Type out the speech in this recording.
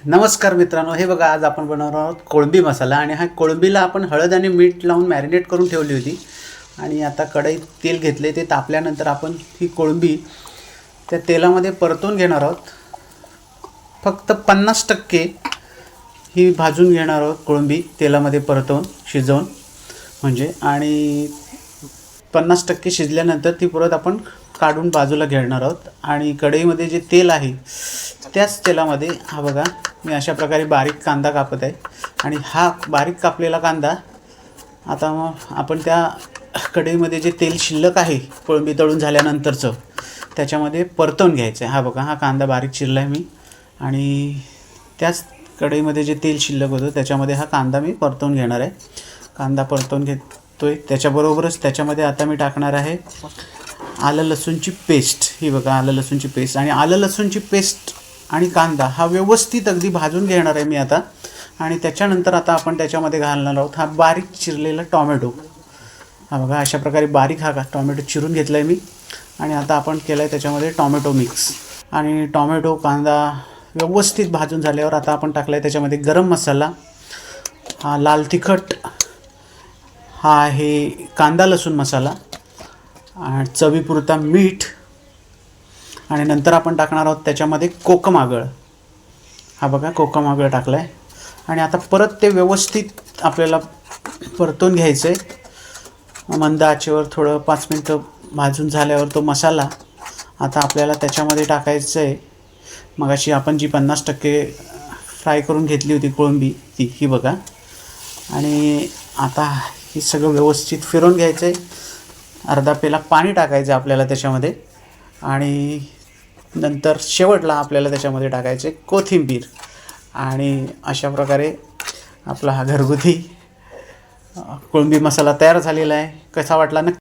नमस्कार मित्रांनो, हे बघा आज आपण बनवणार आहोत कोळंबी मसाला. आणि हा कोळंबीला आपण हळद आणि मीठ लावून मॅरिनेट करून ठेवली होती. आणि आता कढईत तेल घेतले, ते तापल्यानंतर आपण ही कोळंबी त्या तेलामध्ये परतून घेणार आहोत. फक्त 50% ही भाजून घेणार आहोत कोळंबी तेलामध्ये परतवून शिजवून म्हणजे. आणि 50% शिजल्यानंतर ती परत आपण काढून बाजूला घेणार आहोत. आणि कढईमध्ये जे तेल आहे त्याच तेलामध्ये हा बघा मी अशा प्रकारे बारीक कांदा कापत आहे. आणि हा बारीक कापलेला कांदा आता मग आपण त्या कढईमध्ये जे तेल शिल्लक आहे कोळंबी तळून झाल्यानंतरचं त्याच्यामध्ये परतवून घ्यायचं आहे. हा बघा हा कांदा बारीक चिरला आहे मी. आणि त्याच कढईमध्ये जे तेल शिल्लक होतं त्याच्यामध्ये हा कांदा मी परतवून घेणार आहे. कांदा परतवून घेतो आहे. त्याच्याबरोबरच त्याच्यामध्ये आता मी टाकणार आहे आलं लसूणची पेस्ट. ही बघा आलं लसूणची पेस्ट. आणि आलं लसूणची पेस्ट आणि कांदा हा व्यवस्थित अगदी भाजून घेणार आहे मी आता. आणि त्याच्यानंतर आता आपण त्याच्यामध्ये घालणार आहोत हा बारीक चिरलेला टॉमॅटो. हा बघा अशा प्रकारे बारीक हा टॉमॅटो चिरून घेतला आहे मी. आणि आता आपण केलं आहे त्याच्यामध्ये टॉमॅटो मिक्स. आणि टॉमॅटो कांदा व्यवस्थित भाजून झाल्यावर आता आपण टाकला आहे त्याच्यामध्ये गरम मसाला, हा लाल तिखट, हा आहे कांदा लसूण मसाला, आणि चवीपुरता मीठ. आणि नंतर आपण टाकणार आहोत त्याच्यामध्ये कोकम आगळ. हा बघा कोकम आगळ टाकलं आहे. आणि आता परत ते व्यवस्थित आपल्याला परतून घ्यायचं आहे मंद आचेवर. थोडं 5 मिनटं भाजून झाल्यावर तो मसाला आता आपल्याला त्याच्यामध्ये टाकायचं आहे. मग अशी आपण जी 50% फ्राय करून घेतली होती कोळंबी ती ही बघा. आणि आता हे सगळं व्यवस्थित फिरवून घ्यायचं आहे. अर्धा पेला पाणी टाकायचं आहे आपल्याला त्याच्यामध्ये. आणि नंतर शेवटला आपल्याला त्याच्यामध्ये टाकायचे कोथिंबीर. आणि अशा प्रकारे आपला हा घरगुती कोळंबी मसाला तयार झालेला आहे. कसा वाटला नक्की